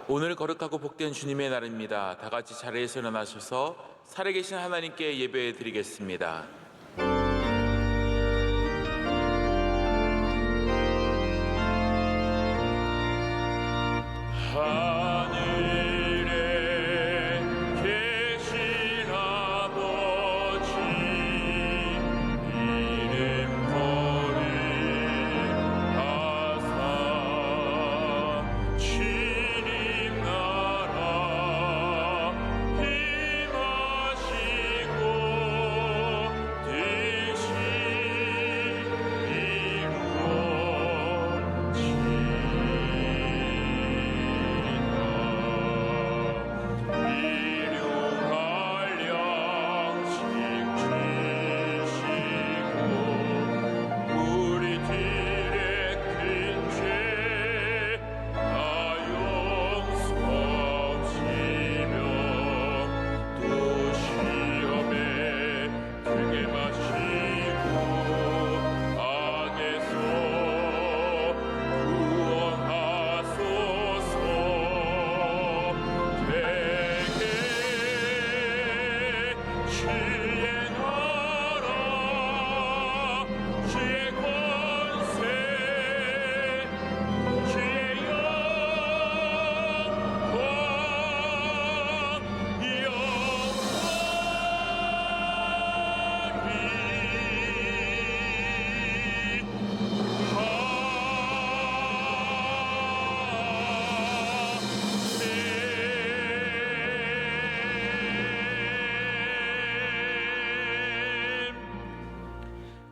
오늘 거룩하고 복된 주님의 날입니다. 다 같이 자리에서 일어나셔서 살아계신 하나님께 예배 드리겠습니다.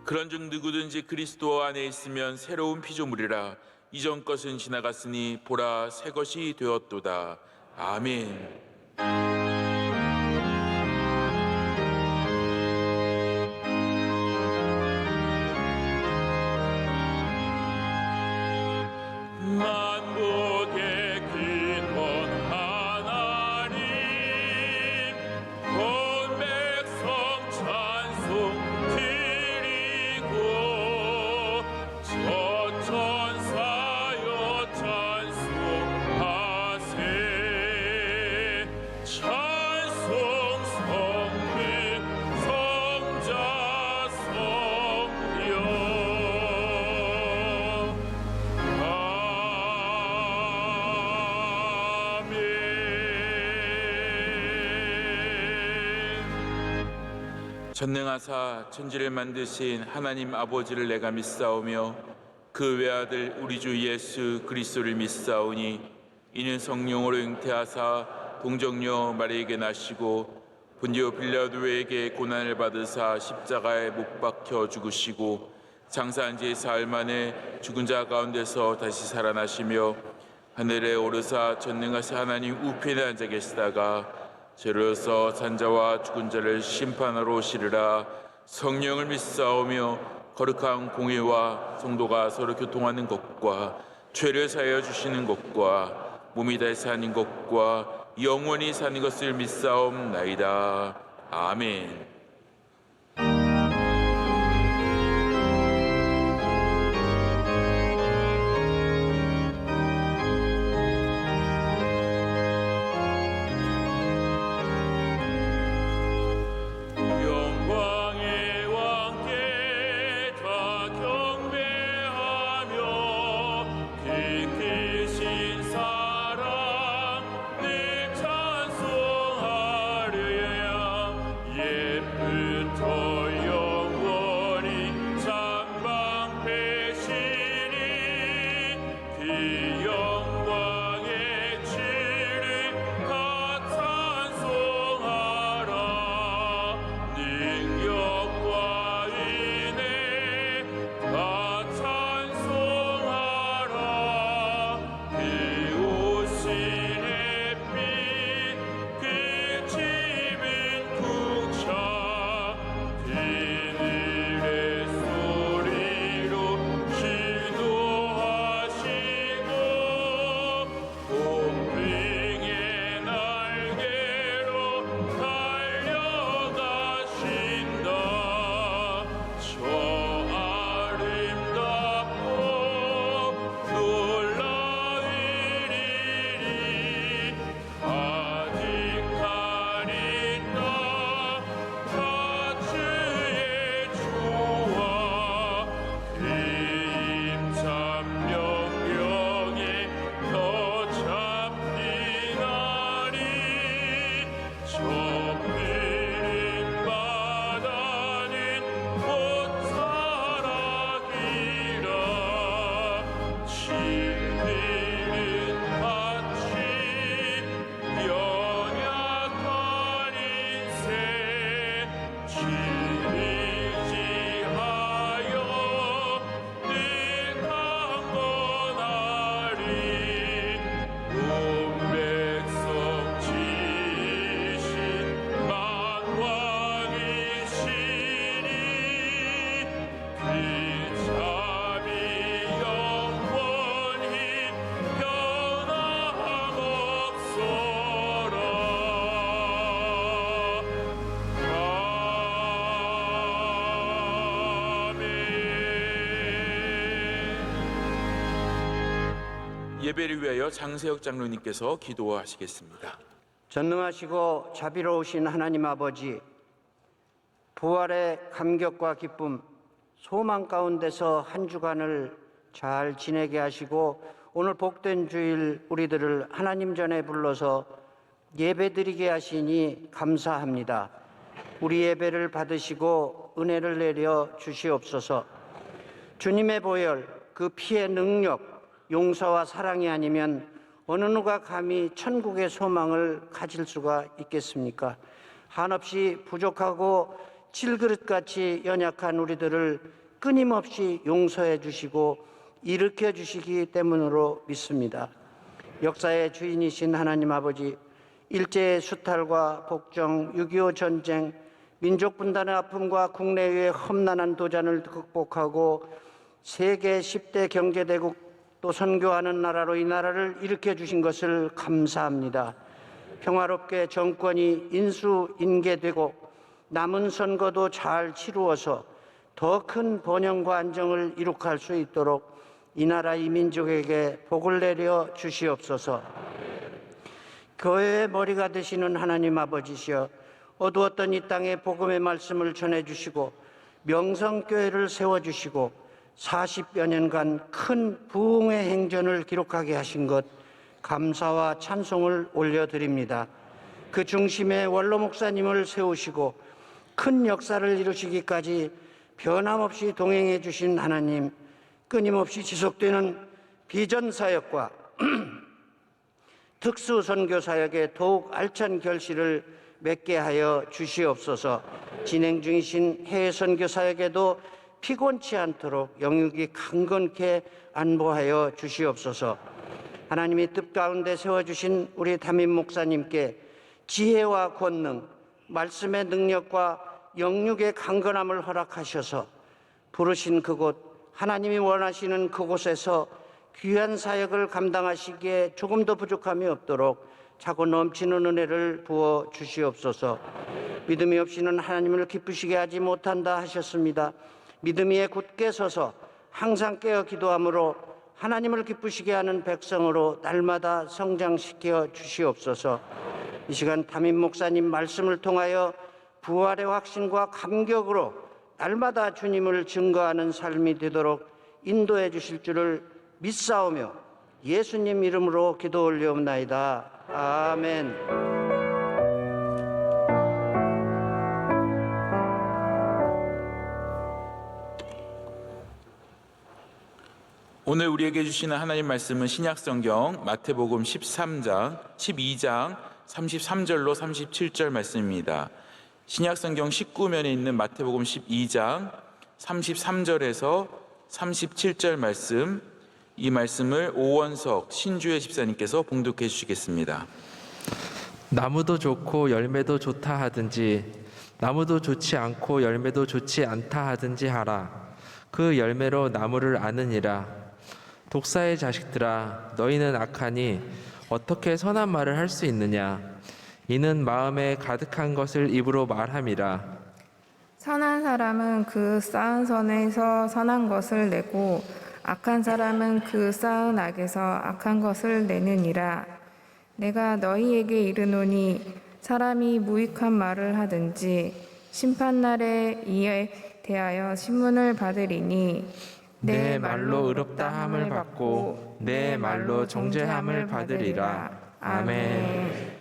그런즉 누구든지 그리스도 안에 있으면 새로운 피조물이라. 이전 것은 지나갔으니 보라 새 것이 되었도다. 아멘. 만국의 근원 하나님, 온 백성 찬송 드리고, 천사여 찬송하세. 찬송 성부 성자 성령. 전능하사 천지를 만드신 하나님 아버지를 내가 믿사오며 그 외아들 우리 주 예수 그리스도를 믿사오니 이는 성령으로 잉태하사 동정녀 마리에게 나시고 본디오 빌라도에게 고난을 받으사 십자가에 못 박혀 죽으시고 장사한 지 사흘 만에 죽은 자 가운데서 다시 살아나시며 하늘에 오르사 전능하신 하나님 우편에 앉아 계시다가 죄로서 산자와 죽은 자를 심판하러 오시리라. 성령을 믿사오며 거룩한 공의와 성도가 서로 교통하는 것과 죄를 사하여 주시는 것과 몸이 다시 사는 것과 영원히 사는 것을 믿사옵나이다. 아멘. 늘 찬송하려야 예배를 위하여 장세혁 장로님께서 기도하시겠습니다. 전능하시고 자비로우신 하나님 아버지, 부활의 감격과 기쁨, 소망 가운데서 한 주간을 잘 지내게 하시고 오늘 복된 주일 우리들을 하나님 전에 불러서 예배드리게 하시니 감사합니다. 우리 예배를 받으시고 은혜를 내려 주시옵소서. 주님의 보혈, 그 피의 능력, 용서와 사랑이 아니면 어느 누가 감히 천국의 소망을 가질 수가 있겠습니까? 한없이 부족하고 질그릇같이 연약한 우리들을 끊임없이 용서해 주시고 일으켜 주시기 때문으로 믿습니다. 역사의 주인이신 하나님 아버지, 일제의 수탈과 복종, 6.25 전쟁, 민족 분단의 아픔과 국내외의 험난한 도전을 극복하고 세계 10대 경제대국 또 선교하는 나라로 이 나라를 일으켜 주신 것을 감사합니다. 평화롭게 정권이 인수인계되고 남은 선거도 잘 치루어서 더 큰 번영과 안정을 이룩할 수 있도록 이 나라 이 민족에게 복을 내려 주시옵소서. 교회의 머리가 되시는 하나님 아버지시여, 어두웠던 이 땅에 복음의 말씀을 전해주시고 명성교회를 세워주시고 40여 년간 큰 부흥의 행전을 기록하게 하신 것 감사와 찬송을 올려드립니다. 그 중심에 원로 목사님을 세우시고 큰 역사를 이루시기까지 변함없이 동행해 주신 하나님, 끊임없이 지속되는 비전사역과 특수선교사역에 더욱 알찬 결실을 맺게 하여 주시옵소서. 진행 중이신 해외 선교사역에도 피곤치 않도록 영육이 강건케 안보하여 주시옵소서. 하나님이 뜻 가운데 세워주신 우리 담임 목사님께 지혜와 권능, 말씀의 능력과 영육의 강건함을 허락하셔서 부르신 그곳, 하나님이 원하시는 그곳에서 귀한 사역을 감당하시기에 조금도 부족함이 없도록 차고 넘치는 은혜를 부어 주시옵소서. 믿음이 없이는 하나님을 기쁘시게 하지 못한다 하셨습니다. 믿음 위에 굳게 서서 항상 깨어 기도함으로 하나님을 기쁘시게 하는 백성으로 날마다 성장시켜 주시옵소서. 이 시간 담임 목사님 말씀을 통하여 부활의 확신과 감격으로 날마다 주님을 증거하는 삶이 되도록 인도해 주실 줄을 믿사오며 예수님 이름으로 기도 올리옵나이다. 아멘. 오늘 우리에게 주시는 하나님 말씀은 신약성경 마태복음 13장, 12장 33절로 37절 말씀입니다. 신약성경 19면에 있는 마태복음 12장 33절에서 37절 말씀, 이 말씀을 오원석 신주혜 집사님께서 봉독해 주시겠습니다. 나무도 좋고 열매도 좋다 하든지 나무도 좋지 않고 열매도 좋지 않다 하든지 하라. 그 열매로 나무를 아느니라. 독사의 자식들아, 너희는 악하니 어떻게 선한 말을 할 수 있느냐? 이는 마음에 가득한 것을 입으로 말함이라. 선한 사람은 그 쌓은 선에서 선한 것을 내고 악한 사람은 그 쌓은 악에서 악한 것을 내느니라. 내가 너희에게 이르노니 사람이 무익한 말을 하든지 심판날에 이에 대하여 신문을 받으리니 내 말로 의롭다함을 받고 내 말로 정죄함을 받으리라. 아멘.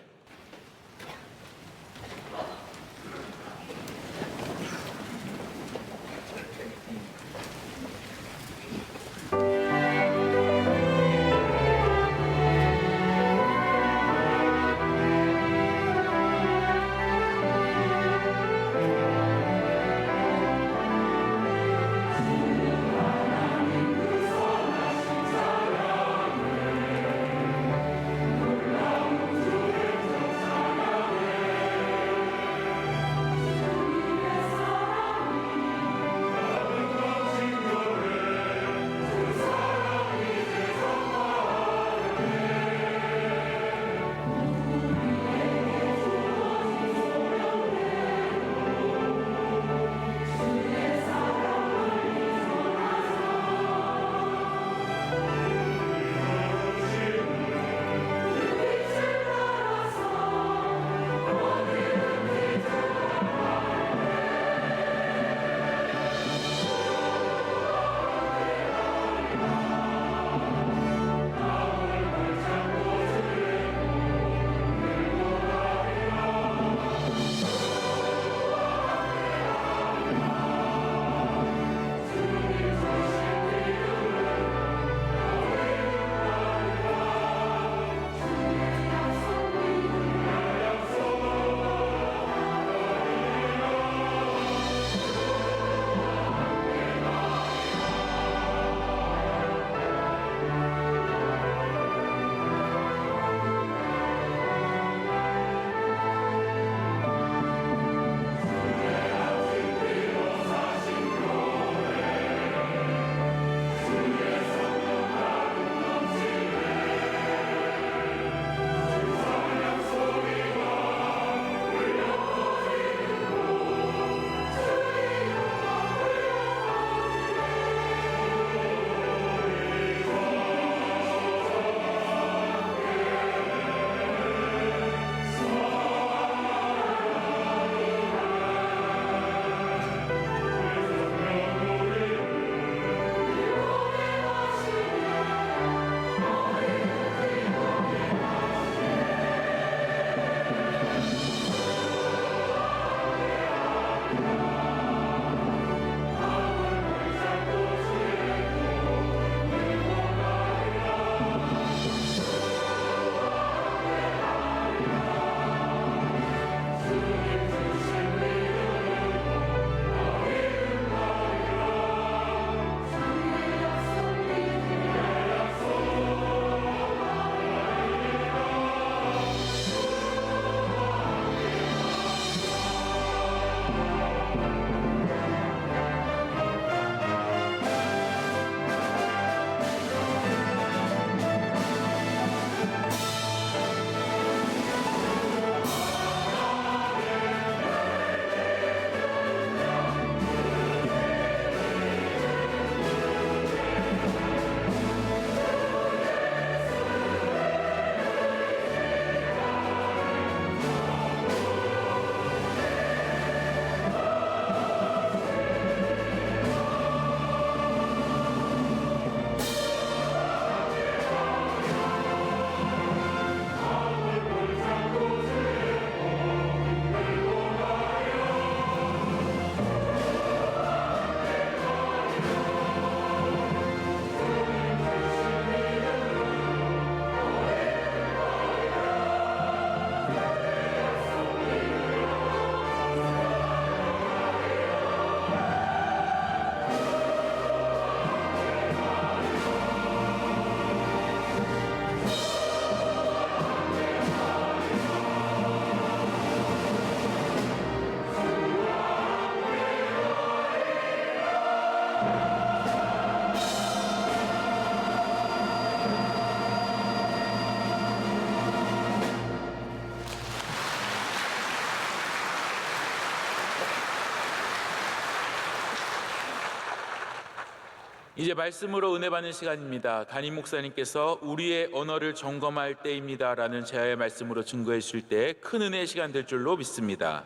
이제 말씀으로 은혜 받는 시간입니다. 담임 목사님께서 우리의 언어를 점검할 때입니다라는 제아의 말씀으로 증거해 주실 때 큰 은혜의 시간 될 줄로 믿습니다.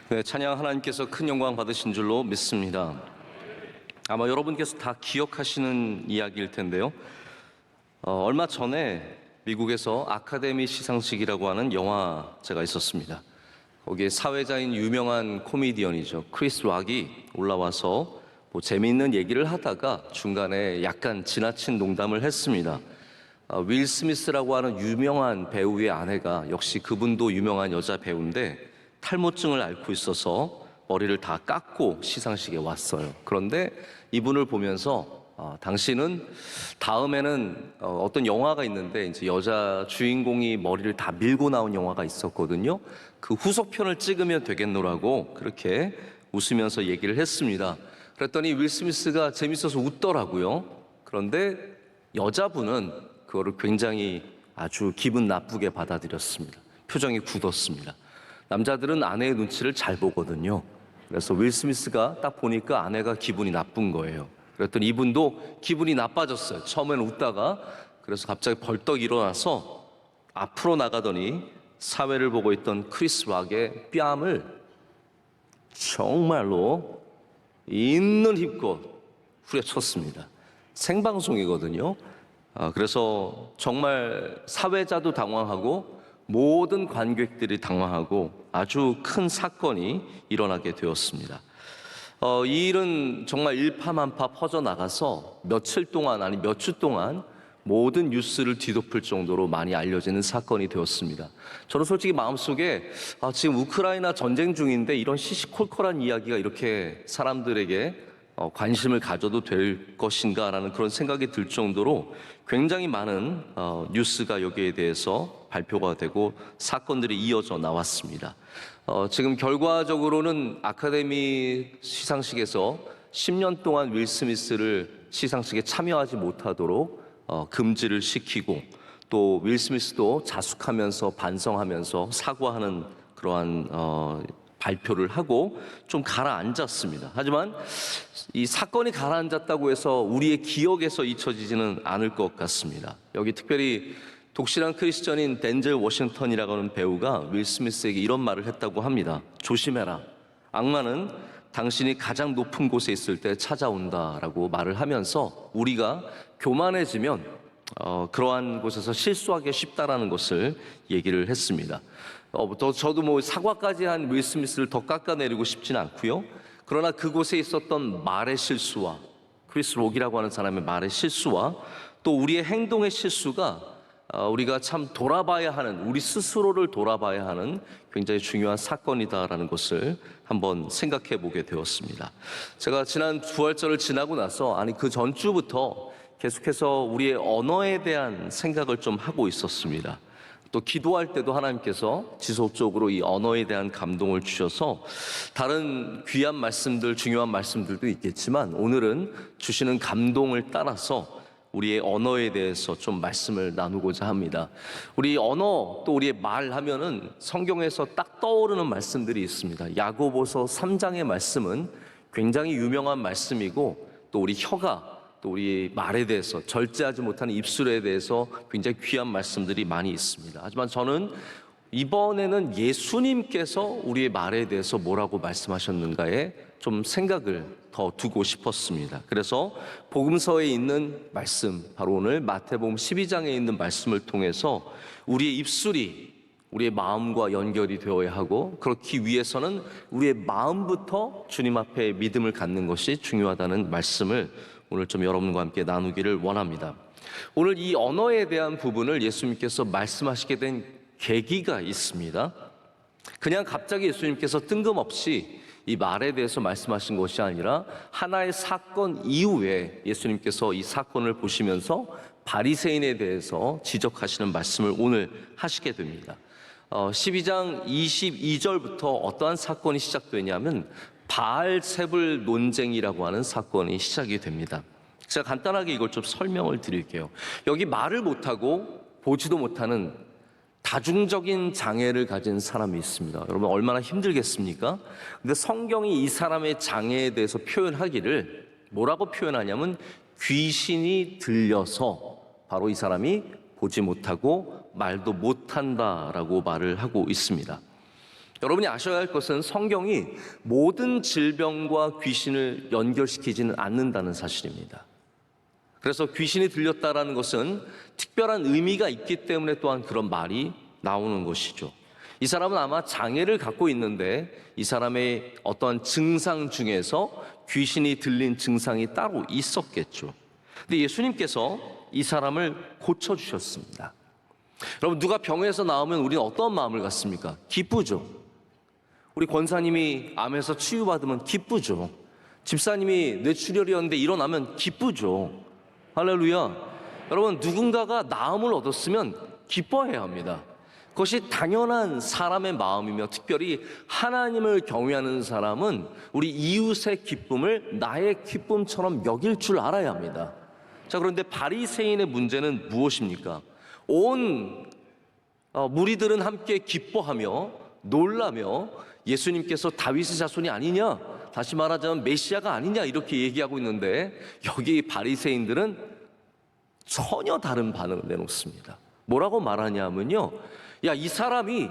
네, 찬양 하나님께서 큰 영광 받으신 줄로 믿습니다. 아마 여러분께서 다 기억하시는 이야기일 텐데요. 얼마 전에 미국에서 아카데미 시상식이라고 하는 영화제가 있었습니다. 거기에 사회자인 유명한 코미디언이죠. 크리스 락이 올라와서 재미있는 얘기를 하다가 중간에 약간 지나친 농담을 했습니다. 윌 스미스라고 하는 유명한 배우의 아내가, 역시 그분도 유명한 여자 배우인데 탈모증을 앓고 있어서 머리를 다 깎고 시상식에 왔어요. 그런데 이분을 보면서 당신은 다음에는 어떤 영화가 있는데 이제 여자 주인공이 머리를 다 밀고 나온 영화가 있었거든요. 그 후속편을 찍으면 되겠노라고 그렇게 웃으면서 얘기를 했습니다. 그랬더니 윌 스미스가 재밌어서 웃더라고요. 그런데 여자분은 그거를 굉장히 아주 기분 나쁘게 받아들였습니다. 표정이 굳었습니다. 남자들은 아내의 눈치를 잘 보거든요. 그래서 윌 스미스가 딱 보니까 아내가 기분이 나쁜 거예요. 그랬더니 이분도 기분이 나빠졌어요. 처음에는 웃다가, 그래서 갑자기 벌떡 일어나서 앞으로 나가더니 사회를 보고 있던 크리스 락의 뺨을 정말로 있는 힘껏 후려쳤습니다. 생방송이거든요. 그래서 정말 사회자도 당황하고 모든 관객들이 당황하고 아주 큰 사건이 일어나게 되었습니다. 이 일은 정말 일파만파 퍼져나가서 며칠 동안, 아니 몇 주 동안 모든 뉴스를 뒤덮을 정도로 많이 알려지는 사건이 되었습니다. 저는 솔직히 마음속에 지금 우크라이나 전쟁 중인데 이런 시시콜콜한 이야기가 이렇게 사람들에게 관심을 가져도 될 것인가라는 그런 생각이 들 정도로 굉장히 많은 뉴스가 여기에 대해서 발표가 되고 사건들이 이어져 나왔습니다. 지금 결과적으로는 아카데미 시상식에서 10년 동안 윌 스미스를 시상식에 참여하지 못하도록 금지를 시키고, 또 윌 스미스도 자숙하면서 반성하면서 사과하는 그러한 발표를 하고 좀 가라앉았습니다. 하지만 이 사건이 가라앉았다고 해서 우리의 기억에서 잊혀지지는 않을 것 같습니다. 여기 특별히 독실한 크리스천인 덴젤 워싱턴이라고 하는 배우가 윌 스미스에게 이런 말을 했다고 합니다. 조심해라. 악마는 당신이 가장 높은 곳에 있을 때 찾아온다라고 말을 하면서 우리가 교만해지면 그러한 곳에서 실수하기 쉽다라는 것을 얘기를 했습니다. 저도 사과까지 한 윌 스미스를 더 깎아내리고 싶지는 않고요. 그러나 그곳에 있었던 말의 실수와 크리스 록이라고 하는 사람의 말의 실수와 또 우리의 행동의 실수가 우리가 참 돌아봐야 하는, 우리 스스로를 돌아봐야 하는 굉장히 중요한 사건이다라는 것을 한번 생각해 보게 되었습니다. 제가 지난 부활절을 지나고 나서, 그 전주부터 계속해서 우리의 언어에 대한 생각을 좀 하고 있었습니다. 또 기도할 때도 하나님께서 지속적으로 이 언어에 대한 감동을 주셔서 다른 귀한 말씀들, 중요한 말씀들도 있겠지만 오늘은 주시는 감동을 따라서 우리의 언어에 대해서 좀 말씀을 나누고자 합니다. 우리 언어, 또 우리의 말 하면은 성경에서 딱 떠오르는 말씀들이 있습니다. 야고보서 3장의 말씀은 굉장히 유명한 말씀이고, 또 우리 혀가, 또 우리 말에 대해서, 절제하지 못하는 입술에 대해서 굉장히 귀한 말씀들이 많이 있습니다. 하지만 저는 이번에는 예수님께서 우리의 말에 대해서 뭐라고 말씀하셨는가에 좀 생각을 더 두고 싶었습니다. 그래서 복음서에 있는 말씀, 바로 오늘 마태복음 12장에 있는 말씀을 통해서 우리의 입술이 우리의 마음과 연결이 되어야 하고, 그렇기 위해서는 우리의 마음부터 주님 앞에 믿음을 갖는 것이 중요하다는 말씀을 오늘 좀 여러분과 함께 나누기를 원합니다. 오늘 이 언어에 대한 부분을 예수님께서 말씀하시게 된 계기가 있습니다. 그냥 갑자기 예수님께서 뜬금없이 이 말에 대해서 말씀하신 것이 아니라 하나의 사건 이후에 예수님께서 이 사건을 보시면서 바리새인에 대해서 지적하시는 말씀을 오늘 하시게 됩니다. 12장 22절부터 어떠한 사건이 시작되냐면 바알세불 논쟁이라고 하는 사건이 시작이 됩니다. 제가 간단하게 이걸 좀 설명을 드릴게요. 여기 말을 못하고 보지도 못하는 다중적인 장애를 가진 사람이 있습니다. 여러분 얼마나 힘들겠습니까? 근데 성경이 이 사람의 장애에 대해서 표현하기를 뭐라고 표현하냐면 귀신이 들려서 바로 이 사람이 보지 못하고 말도 못한다라고 말을 하고 있습니다. 여러분이 아셔야 할 것은 성경이 모든 질병과 귀신을 연결시키지는 않는다는 사실입니다. 그래서 귀신이 들렸다라는 것은 특별한 의미가 있기 때문에 또한 그런 말이 나오는 것이죠. 이 사람은 아마 장애를 갖고 있는데 이 사람의 어떠한 증상 중에서 귀신이 들린 증상이 따로 있었겠죠. 근데 예수님께서 이 사람을 고쳐주셨습니다. 여러분, 누가 병에서 나오면 우리는 어떤 마음을 갖습니까? 기쁘죠. 우리 권사님이 암에서 치유받으면 기쁘죠. 집사님이 뇌출혈이었는데 일어나면 기쁘죠. 할렐루야. 여러분, 누군가가 나음을 얻었으면 기뻐해야 합니다. 그것이 당연한 사람의 마음이며 특별히 하나님을 경외하는 사람은 우리 이웃의 기쁨을 나의 기쁨처럼 여길 줄 알아야 합니다. 자, 그런데 바리새인의 문제는 무엇입니까? 온 무리들은 함께 기뻐하며 놀라며 예수님께서 다윗의 자손이 아니냐, 다시 말하자면 메시아가 아니냐 이렇게 얘기하고 있는데 여기 바리새인들은 전혀 다른 반응을 내놓습니다. 뭐라고 말하냐면요, 야, 이 사람이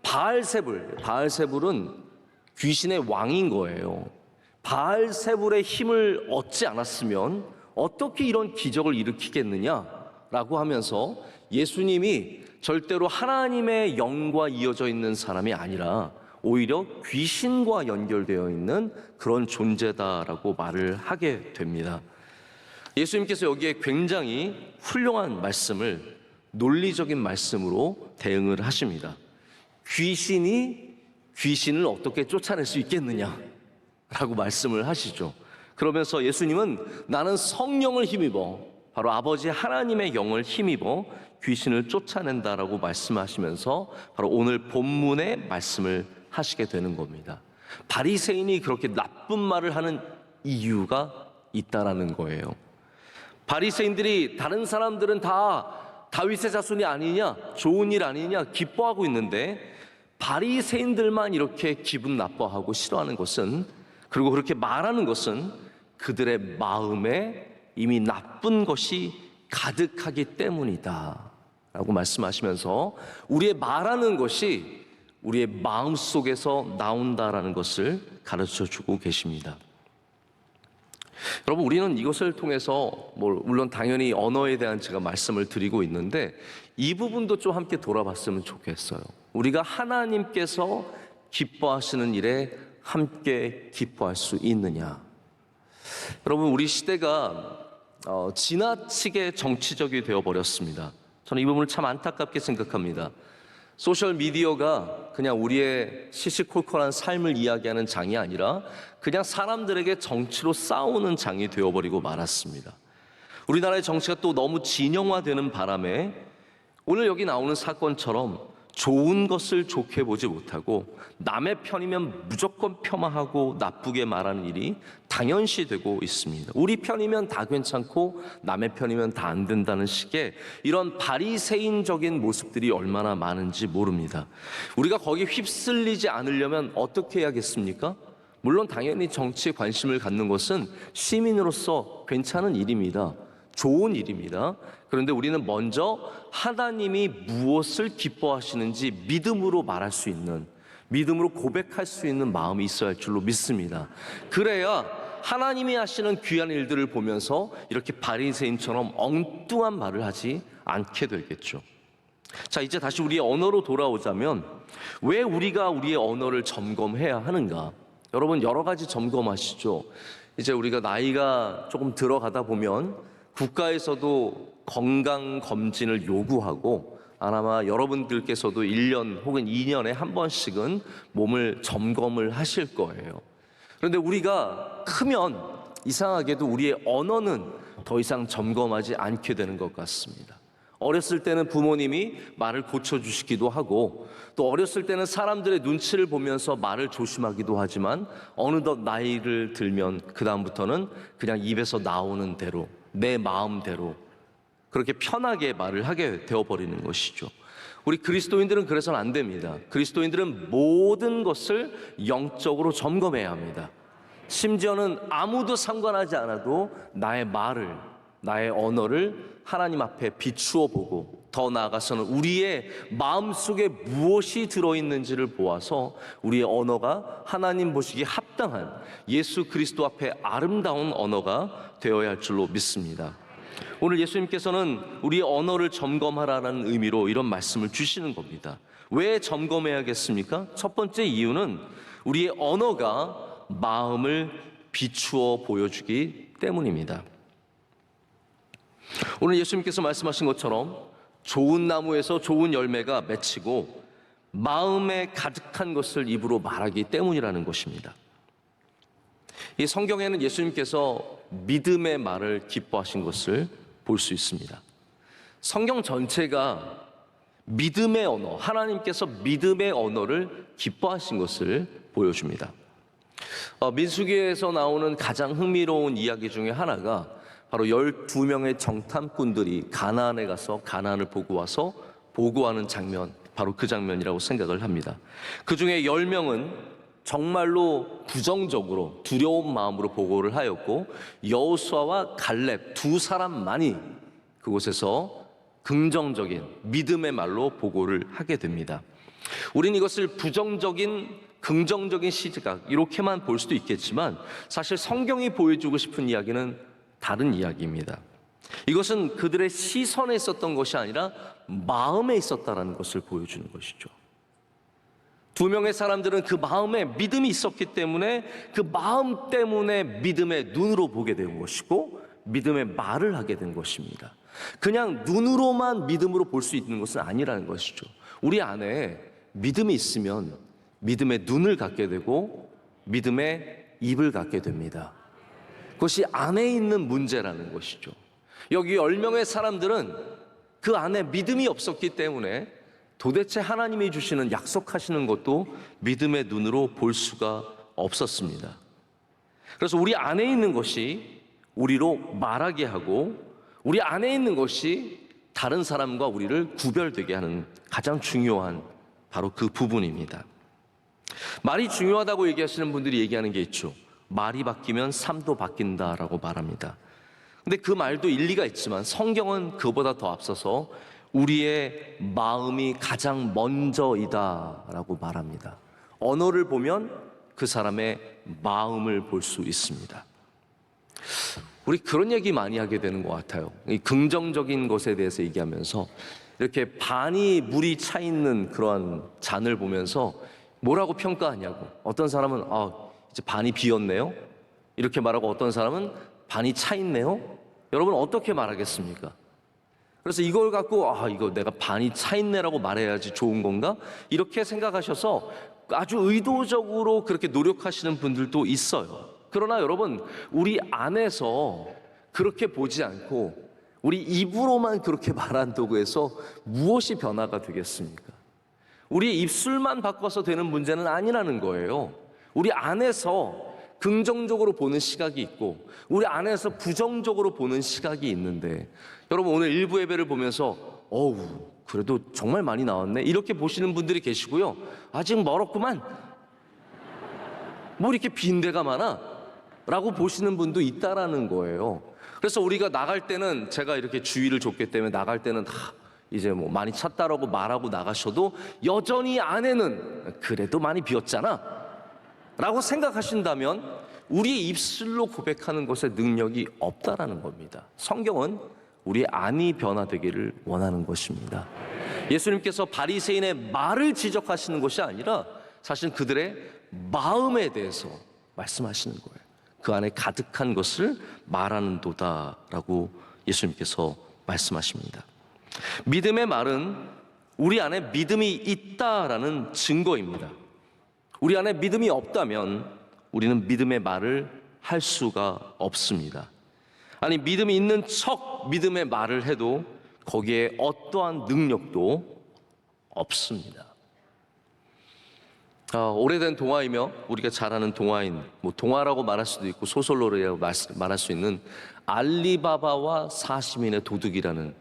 바알세불은 귀신의 왕인 거예요. 바알세불의 힘을 얻지 않았으면 어떻게 이런 기적을 일으키겠느냐라고 하면서 예수님이 절대로 하나님의 영과 이어져 있는 사람이 아니라 오히려 귀신과 연결되어 있는 그런 존재다라고 말을 하게 됩니다. 예수님께서 여기에 굉장히 훌륭한 말씀을, 논리적인 말씀으로 대응을 하십니다. 귀신을 어떻게 쫓아낼 수 있겠느냐라고 말씀을 하시죠. 그러면서 예수님은 나는 성령을 힘입어, 바로 아버지 하나님의 영을 힘입어 귀신을 쫓아낸다라고 말씀하시면서 바로 오늘 본문의 말씀을 하시게 되는 겁니다. 바리새인이 그렇게 나쁜 말을 하는 이유가 있다라는 거예요. 바리새인들이 다른 사람들은 다 다윗의 자손이 아니냐, 좋은 일 아니냐 기뻐하고 있는데 바리새인들만 이렇게 기분 나빠하고 싫어하는 것은, 그리고 그렇게 말하는 것은 그들의 마음에 이미 나쁜 것이 가득하기 때문이다 라고 말씀하시면서 우리의 말하는 것이 우리의 마음 속에서 나온다라는 것을 가르쳐 주고 계십니다. 여러분, 우리는 이것을 통해서 물론 당연히 언어에 대한 제가 말씀을 드리고 있는데 이 부분도 좀 함께 돌아봤으면 좋겠어요. 우리가 하나님께서 기뻐하시는 일에 함께 기뻐할 수 있느냐. 여러분, 우리 시대가 지나치게 정치적이 되어버렸습니다. 저는 이 부분을 참 안타깝게 생각합니다. 소셜미디어가 그냥 우리의 시시콜콜한 삶을 이야기하는 장이 아니라 그냥 사람들에게 정치로 싸우는 장이 되어버리고 말았습니다. 우리나라의 정치가 또 너무 진영화되는 바람에 오늘 여기 나오는 사건처럼 좋은 것을 좋게 보지 못하고 남의 편이면 무조건 폄하하고 나쁘게 말하는 일이 당연시 되고 있습니다. 우리 편이면 다 괜찮고 남의 편이면 다 안 된다는 식의 이런 바리새인적인 모습들이 얼마나 많은지 모릅니다. 우리가 거기 휩쓸리지 않으려면 어떻게 해야겠습니까? 물론 당연히 정치에 관심을 갖는 것은 시민으로서 괜찮은 일입니다. 좋은 일입니다. 그런데 우리는 먼저 하나님이 무엇을 기뻐하시는지 믿음으로 말할 수 있는, 믿음으로 고백할 수 있는 마음이 있어야 할 줄로 믿습니다. 그래야 하나님이 하시는 귀한 일들을 보면서 이렇게 바리새인처럼 엉뚱한 말을 하지 않게 되겠죠. 자, 이제 다시 우리의 언어로 돌아오자면 왜 우리가 우리의 언어를 점검해야 하는가? 여러분, 여러 가지 점검하시죠. 이제 우리가 나이가 조금 들어가다 보면 국가에서도 건강검진을 요구하고 아마 여러분들께서도 1년 혹은 2년에 한 번씩은 몸을 점검을 하실 거예요. 그런데 우리가 크면 이상하게도 우리의 언어는 더 이상 점검하지 않게 되는 것 같습니다. 어렸을 때는 부모님이 말을 고쳐주시기도 하고 또 어렸을 때는 사람들의 눈치를 보면서 말을 조심하기도 하지만 어느덧 나이를 들면 그 다음부터는 그냥 입에서 나오는 대로 내 마음대로 그렇게 편하게 말을 하게 되어버리는 것이죠. 우리 그리스도인들은 그래서는 안 됩니다. 그리스도인들은 모든 것을 영적으로 점검해야 합니다. 심지어는 아무도 상관하지 않아도 나의 말을, 나의 언어를 하나님 앞에 비추어 보고, 더 나아가서는 우리의 마음속에 무엇이 들어있는지를 보아서 우리의 언어가 하나님 보시기에 합당한 예수 그리스도 앞에 아름다운 언어가 되어야 할 줄로 믿습니다. 오늘 예수님께서는 우리의 언어를 점검하라는 의미로 이런 말씀을 주시는 겁니다. 왜 점검해야겠습니까? 첫 번째 이유는 우리의 언어가 마음을 비추어 보여주기 때문입니다. 오늘 예수님께서 말씀하신 것처럼 좋은 나무에서 좋은 열매가 맺히고 마음에 가득한 것을 입으로 말하기 때문이라는 것입니다. 이 성경에는 예수님께서 믿음의 말을 기뻐하신 것을 볼 수 있습니다. 성경 전체가 믿음의 언어, 하나님께서 믿음의 언어를 기뻐하신 것을 보여줍니다. 민수기에서 나오는 가장 흥미로운 이야기 중에 하나가 바로 12명의 정탐꾼들이 가나안에 가서 가나안을 보고 와서 보고하는 장면, 바로 그 장면이라고 생각을 합니다. 그 중에 10명은 정말로 부정적으로 두려운 마음으로 보고를 하였고, 여호수아와 갈렙 두 사람만이 그곳에서 긍정적인 믿음의 말로 보고를 하게 됩니다. 우린 이것을 부정적인, 긍정적인 시각 이렇게만 볼 수도 있겠지만 사실 성경이 보여주고 싶은 이야기는 다른 이야기입니다. 이것은 그들의 시선에 있었던 것이 아니라 마음에 있었다는 것을 보여주는 것이죠. 두 명의 사람들은 그 마음에 믿음이 있었기 때문에 그 마음 때문에 믿음의 눈으로 보게 된 것이고 믿음의 말을 하게 된 것입니다. 그냥 눈으로만 믿음으로 볼 수 있는 것은 아니라는 것이죠. 우리 안에 믿음이 있으면 믿음의 눈을 갖게 되고 믿음의 입을 갖게 됩니다. 그것이 안에 있는 문제라는 것이죠. 여기 10명의 사람들은 그 안에 믿음이 없었기 때문에 도대체 하나님이 주시는, 약속하시는 것도 믿음의 눈으로 볼 수가 없었습니다. 그래서 우리 안에 있는 것이 우리로 말하게 하고 우리 안에 있는 것이 다른 사람과 우리를 구별되게 하는 가장 중요한 바로 그 부분입니다. 말이 중요하다고 얘기하시는 분들이 얘기하는 게 있죠. 말이 바뀌면 삶도 바뀐다라고 말합니다. 근데 그 말도 일리가 있지만 성경은 그보다 더 앞서서 우리의 마음이 가장 먼저이다라고 말합니다. 언어를 보면 그 사람의 마음을 볼 수 있습니다. 우리 그런 얘기 많이 하게 되는 것 같아요. 이 긍정적인 것에 대해서 얘기하면서 이렇게 반이 물이 차 있는 그러한 잔을 보면서 뭐라고 평가하냐고. 어떤 사람은 이제 반이 비었네요. 이렇게 말하고 어떤 사람은 반이 차 있네요. 여러분 어떻게 말하겠습니까? 그래서 이걸 갖고 이거 내가 반이 차 있네라고 말해야지 좋은 건가? 이렇게 생각하셔서 아주 의도적으로 그렇게 노력하시는 분들도 있어요. 그러나 여러분, 우리 안에서 그렇게 보지 않고 우리 입으로만 그렇게 말한다고 해서 무엇이 변화가 되겠습니까? 우리 입술만 바꿔서 되는 문제는 아니라는 거예요. 우리 안에서 긍정적으로 보는 시각이 있고 우리 안에서 부정적으로 보는 시각이 있는데, 여러분 오늘 일부 예배를 보면서 그래도 정말 많이 나왔네 이렇게 보시는 분들이 계시고요. 아직 멀었구만, 뭐 이렇게 빈대가 많아 라고 보시는 분도 있다라는 거예요. 그래서 우리가 나갈 때는, 제가 이렇게 주의를 줬기 때문에 나갈 때는 다 이제 뭐 많이 찼다라고 말하고 나가셔도 여전히 안에는 그래도 많이 비었잖아 라고 생각하신다면 우리의 입술로 고백하는 것에 능력이 없다라는 겁니다. 성경은 우리의 안이 변화되기를 원하는 것입니다. 예수님께서 바리새인의 말을 지적하시는 것이 아니라 사실 그들의 마음에 대해서 말씀하시는 거예요. 그 안에 가득한 것을 말하는도다라고 예수님께서 말씀하십니다. 믿음의 말은 우리 안에 믿음이 있다라는 증거입니다. 우리 안에 믿음이 없다면 우리는 믿음의 말을 할 수가 없습니다. 아니, 믿음이 있는 척 믿음의 말을 해도 거기에 어떠한 능력도 없습니다. 오래된 동화이며 우리가 잘 아는 동화인, 뭐 동화라고 말할 수도 있고 소설로라고 말할 수 있는 알리바바와 40인의 도둑이라는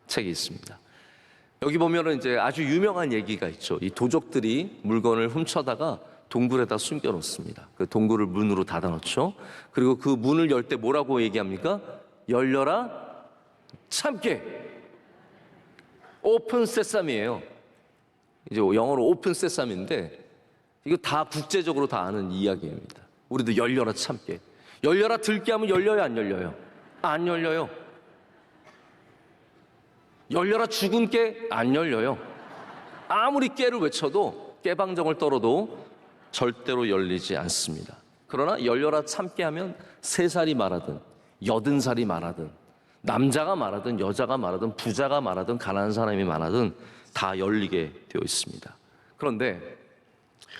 책이 있습니다. 여기 보면은 이제 아주 유명한 얘기가 있죠. 이 도적들이 물건을 훔쳐다가 동굴에다 숨겨놓습니다. 그 동굴을 문으로 닫아놓죠. 그리고 그 문을 열 때 뭐라고 얘기합니까? 열려라 참깨. 오픈 세삼이에요. 이제 영어로 오픈 세삼인데 이거 다 국제적으로 다 아는 이야기입니다. 우리도 열려라 참깨. 열려라 들깨 하면 열려요, 안 열려요? 안 열려요. 열려라 죽은 깨, 안 열려요. 아무리 깨를 외쳐도 깨방정을 떨어도 절대로 열리지 않습니다. 그러나 열려라 참깨 하면 3살이 말하든 80살이 말하든 남자가 말하든 여자가 말하든 부자가 말하든 가난한 사람이 말하든 다 열리게 되어 있습니다. 그런데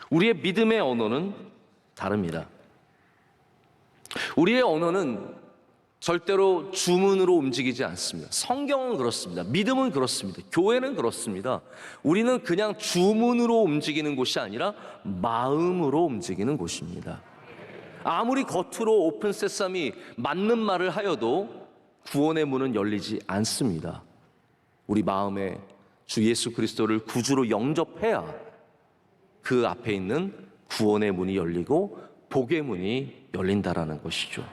우리의 믿음의 언어는 다릅니다. 우리의 언어는 절대로 주문으로 움직이지 않습니다. 성경은 그렇습니다. 믿음은 그렇습니다. 교회는 그렇습니다. 우리는 그냥 주문으로 움직이는 곳이 아니라 마음으로 움직이는 곳입니다. 아무리 겉으로 오픈 세삼이 맞는 말을 하여도 구원의 문은 열리지 않습니다. 우리 마음에 주 예수 그리스도를 구주로 영접해야 그 앞에 있는 구원의 문이 열리고 복의 문이 열린다라는 것이죠.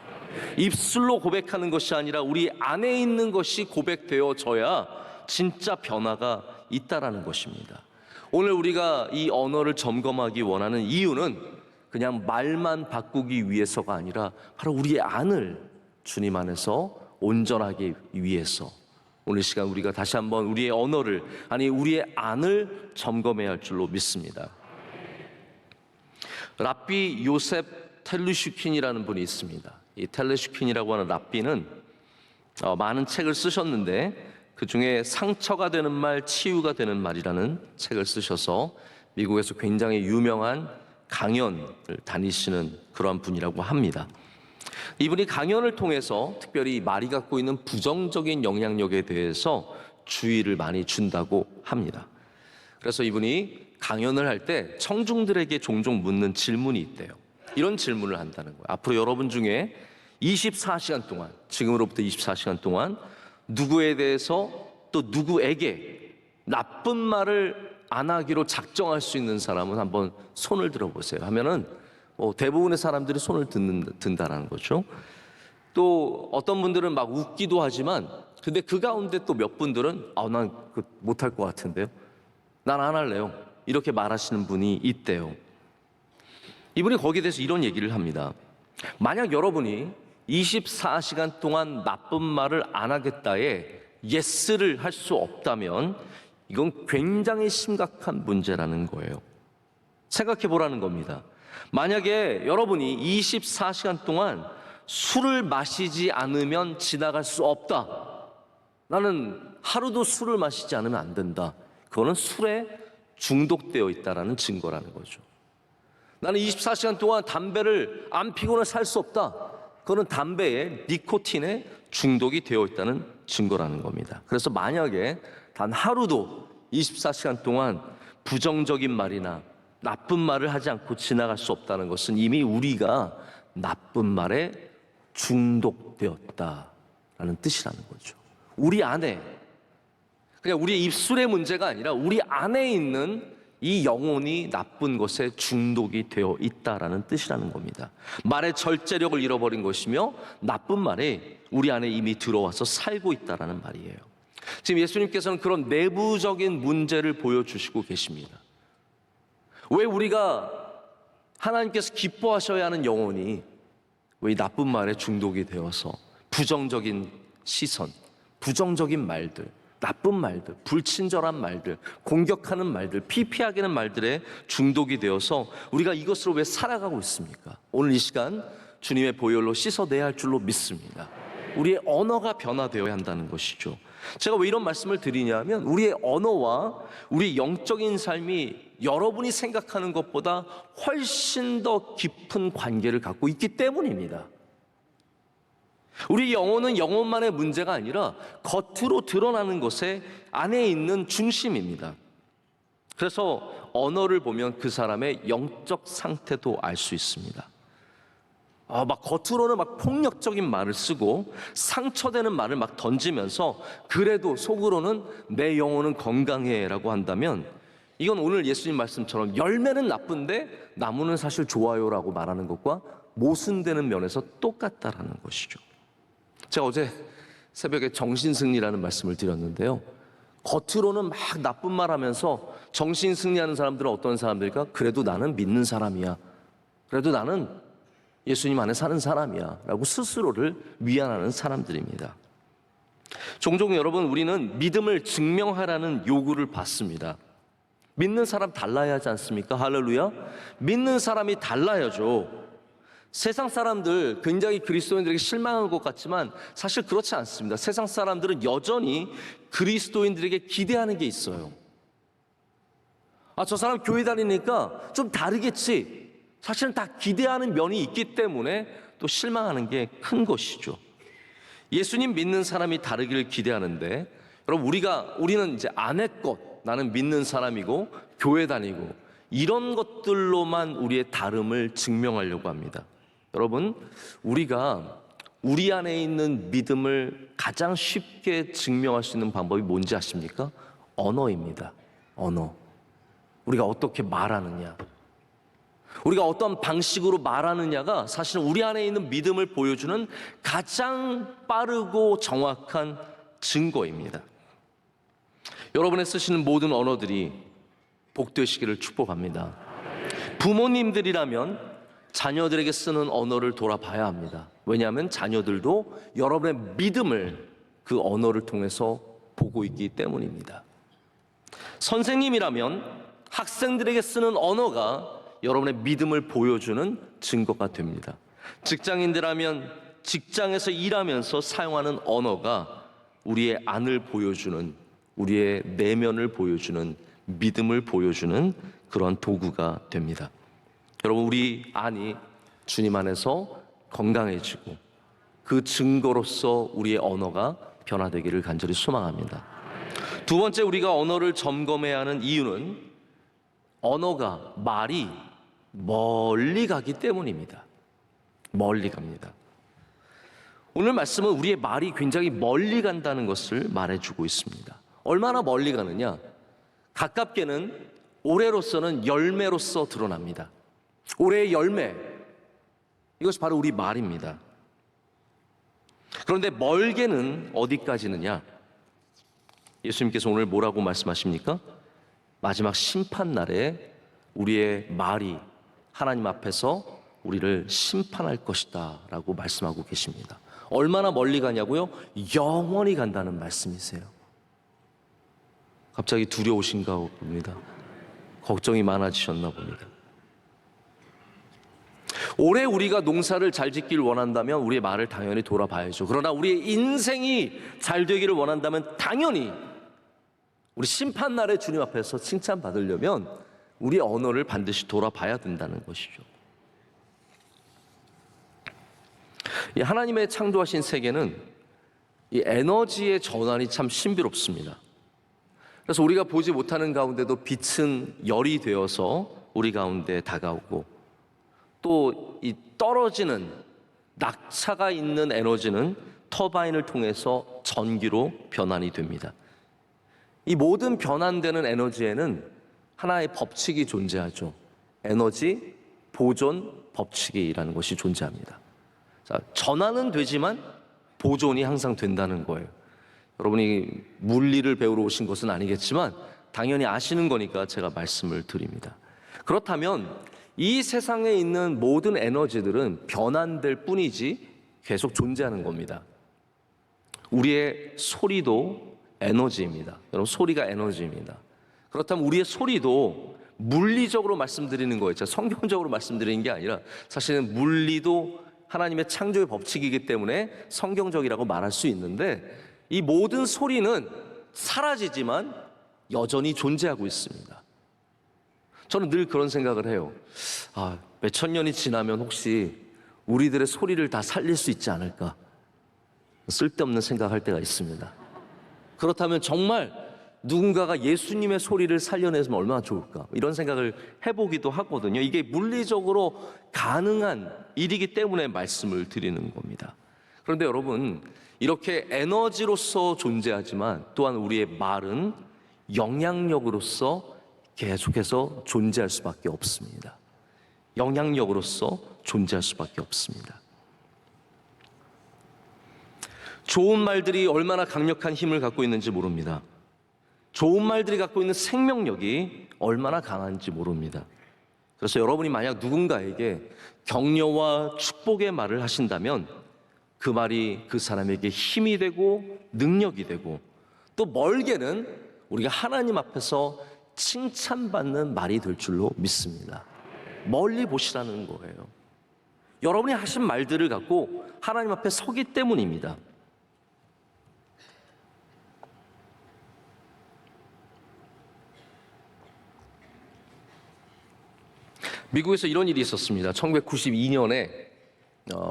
입술로 고백하는 것이 아니라 우리 안에 있는 것이 고백되어져야 진짜 변화가 있다라는 것입니다. 오늘 우리가 이 언어를 점검하기 원하는 이유는 그냥 말만 바꾸기 위해서가 아니라 바로 우리의 안을 주님 안에서 온전하기 위해서 오늘 시간 우리가 다시 한번 우리의 언어를 아니 우리의 안을 점검해야 할 줄로 믿습니다. 랍비 요셉 텔루슈킨이라는 분이 있습니다. 이 텔루슈킨이라고 하는 랍비는 많은 책을 쓰셨는데 그 중에 상처가 되는 말, 치유가 되는 말이라는 책을 쓰셔서 미국에서 굉장히 유명한 강연을 다니시는 그러한 분이라고 합니다. 이분이 강연을 통해서 특별히 말이 갖고 있는 부정적인 영향력에 대해서 주의를 많이 준다고 합니다. 그래서 이분이 강연을 할 때 청중들에게 종종 묻는 질문이 있대요. 이런 질문을 한다는 거예요. 앞으로 여러분 중에 24시간 동안, 지금으로부터 24시간 동안 누구에 대해서 또 누구에게 나쁜 말을 안 하기로 작정할 수 있는 사람은 한번 손을 들어보세요. 하면은 대부분의 사람들이 손을 든다라는 거죠. 또 어떤 분들은 막 웃기도 하지만 근데 그 가운데 또 몇 분들은 난 못할 것 같은데요. 난 안 할래요. 이렇게 말하시는 분이 있대요. 이분이 거기에 대해서 이런 얘기를 합니다. 만약 여러분이 24시간 동안 나쁜 말을 안 하겠다에 예스를 할 수 없다면 이건 굉장히 심각한 문제라는 거예요. 생각해 보라는 겁니다. 만약에 여러분이 24시간 동안 술을 마시지 않으면 지나갈 수 없다. 나는 하루도 술을 마시지 않으면 안 된다. 그거는 술에 중독되어 있다라는 증거라는 거죠. 나는 24시간 동안 담배를 안 피고는 살 수 없다. 그거는 담배에 니코틴에 중독이 되어 있다는 증거라는 겁니다. 그래서 만약에 단 하루도 24시간 동안 부정적인 말이나 나쁜 말을 하지 않고 지나갈 수 없다는 것은 이미 우리가 나쁜 말에 중독되었다라는 뜻이라는 거죠. 우리 안에 그냥 우리 입술의 문제가 아니라 우리 안에 있는 이 영혼이 나쁜 것에 중독이 되어 있다라는 뜻이라는 겁니다. 말의 절제력을 잃어버린 것이며 나쁜 말이 우리 안에 이미 들어와서 살고 있다라는 말이에요. 지금 예수님께서는 그런 내부적인 문제를 보여주시고 계십니다. 왜 우리가 하나님께서 기뻐하셔야 하는 영혼이 왜 이 나쁜 말에 중독이 되어서 부정적인 시선, 부정적인 말들, 나쁜 말들, 불친절한 말들, 공격하는 말들, 피폐하게 하는 말들에 중독이 되어서 우리가 이것으로 왜 살아가고 있습니까? 오늘 이 시간 주님의 보혈로 씻어내야 할 줄로 믿습니다. 우리의 언어가 변화되어야 한다는 것이죠. 제가 왜 이런 말씀을 드리냐면 우리의 언어와 우리 영적인 삶이 여러분이 생각하는 것보다 훨씬 더 깊은 관계를 갖고 있기 때문입니다. 우리 영혼은 영혼만의 문제가 아니라 겉으로 드러나는 것에 안에 있는 중심입니다. 그래서 언어를 보면 그 사람의 영적 상태도 알 수 있습니다. 막 겉으로는 막 폭력적인 말을 쓰고 상처되는 말을 막 던지면서 그래도 속으로는 내 영혼은 건강해라고 한다면 이건 오늘 예수님 말씀처럼 열매는 나쁜데 나무는 사실 좋아요라고 말하는 것과 모순되는 면에서 똑같다라는 것이죠. 제가 어제 새벽에 정신승리라는 말씀을 드렸는데요. 겉으로는 막 나쁜 말 하면서 정신승리하는 사람들은 어떤 사람들일까? 그래도 나는 믿는 사람이야. 그래도 나는 예수님 안에 사는 사람이야 라고 스스로를 위안하는 사람들입니다. 종종 여러분, 우리는 믿음을 증명하라는 요구를 받습니다. 믿는 사람 달라야 하지 않습니까? 할렐루야. 믿는 사람이 달라야죠. 세상 사람들 굉장히 그리스도인들에게 실망한 것 같지만 사실 그렇지 않습니다. 세상 사람들은 여전히 그리스도인들에게 기대하는 게 있어요. 저 사람 교회 다니니까 좀 다르겠지. 사실은 다 기대하는 면이 있기 때문에 또 실망하는 게 큰 것이죠. 예수님 믿는 사람이 다르기를 기대하는데, 여러분, 우리는 이제 안의 것, 나는 믿는 사람이고 교회 다니고 이런 것들로만 우리의 다름을 증명하려고 합니다. 여러분, 우리가 우리 안에 있는 믿음을 가장 쉽게 증명할 수 있는 방법이 뭔지 아십니까? 언어입니다. 언어. 우리가 어떻게 말하느냐, 우리가 어떤 방식으로 말하느냐가 사실은 우리 안에 있는 믿음을 보여주는 가장 빠르고 정확한 증거입니다. 여러분의 쓰시는 모든 언어들이 복되시기를 축복합니다. 부모님들이라면 자녀들에게 쓰는 언어를 돌아봐야 합니다. 왜냐하면 자녀들도 여러분의 믿음을 그 언어를 통해서 보고 있기 때문입니다. 선생님이라면 학생들에게 쓰는 언어가 여러분의 믿음을 보여주는 증거가 됩니다. 직장인들이라면 직장에서 일하면서 사용하는 언어가 우리의 안을 보여주는, 우리의 내면을 보여주는, 믿음을 보여주는 그런 도구가 됩니다. 여러분, 우리 안이 주님 안에서 건강해지고 그 증거로서 우리의 언어가 변화되기를 간절히 소망합니다. 두 번째, 우리가 언어를 점검해야 하는 이유는 언어가, 말이 멀리 가기 때문입니다. 멀리 갑니다. 오늘 말씀은 우리의 말이 굉장히 멀리 간다는 것을 말해주고 있습니다. 얼마나 멀리 가느냐? 가깝게는 올해로서는 열매로서 드러납니다. 올해의 열매, 이것이 바로 우리 말입니다. 그런데 멀게는 어디까지느냐? 예수님께서 오늘 뭐라고 말씀하십니까? 마지막 심판날에 우리의 말이 하나님 앞에서 우리를 심판할 것이다 라고 말씀하고 계십니다. 얼마나 멀리 가냐고요? 영원히 간다는 말씀이세요. 갑자기 두려우신가 봅니다. 걱정이 많아지셨나 봅니다. 올해 우리가 농사를 잘 짓기를 원한다면 우리의 말을 당연히 돌아봐야죠. 그러나 우리의 인생이 잘 되기를 원한다면 당연히 우리 심판날에 주님 앞에서 칭찬받으려면 우리의 언어를 반드시 돌아봐야 된다는 것이죠. 이 하나님의 창조하신 세계는 이 에너지의 전환이 참 신비롭습니다. 그래서 우리가 보지 못하는 가운데도 빛은 열이 되어서 우리 가운데 다가오고, 또 이 떨어지는 낙차가 있는 에너지는 터바인을 통해서 전기로 변환이 됩니다. 이 모든 변환되는 에너지에는 하나의 법칙이 존재하죠. 에너지 보존 법칙이라는 것이 존재합니다. 자, 전환은 되지만 보존이 항상 된다는 거예요. 여러분이 물리를 배우러 오신 것은 아니겠지만 당연히 아시는 거니까 제가 말씀을 드립니다. 그렇다면 이 세상에 있는 모든 에너지들은 변환될 뿐이지 계속 존재하는 겁니다. 우리의 소리도 에너지입니다. 여러분, 소리가 에너지입니다. 그렇다면 우리의 소리도 물리적으로 말씀드리는 거였죠. 성경적으로 말씀드리는 게 아니라 사실은 물리도 하나님의 창조의 법칙이기 때문에 성경적이라고 말할 수 있는데, 이 모든 소리는 사라지지만 여전히 존재하고 있습니다. 저는 늘 그런 생각을 해요. 몇천 년이 지나면 혹시 우리들의 소리를 다 살릴 수 있지 않을까? 쓸데없는 생각할 때가 있습니다. 그렇다면 정말 누군가가 예수님의 소리를 살려내면 얼마나 좋을까? 이런 생각을 해보기도 하거든요. 이게 물리적으로 가능한 일이기 때문에 말씀을 드리는 겁니다. 그런데 여러분, 이렇게 에너지로서 존재하지만 또한 우리의 말은 영향력으로서 계속해서 존재할 수밖에 없습니다. 영향력으로서 존재할 수밖에 없습니다. 좋은 말들이 얼마나 강력한 힘을 갖고 있는지 모릅니다. 좋은 말들이 갖고 있는 생명력이 얼마나 강한지 모릅니다. 그래서 여러분이 만약 누군가에게 격려와 축복의 말을 하신다면 그 말이 그 사람에게 힘이 되고 능력이 되고, 또 멀게는 우리가 하나님 앞에서 칭찬받는 말이 될 줄로 믿습니다. 멀리 보시라는 거예요. 여러분이 하신 말들을 갖고 하나님 앞에 서기 때문입니다. 미국에서 이런 일이 있었습니다. 1992년에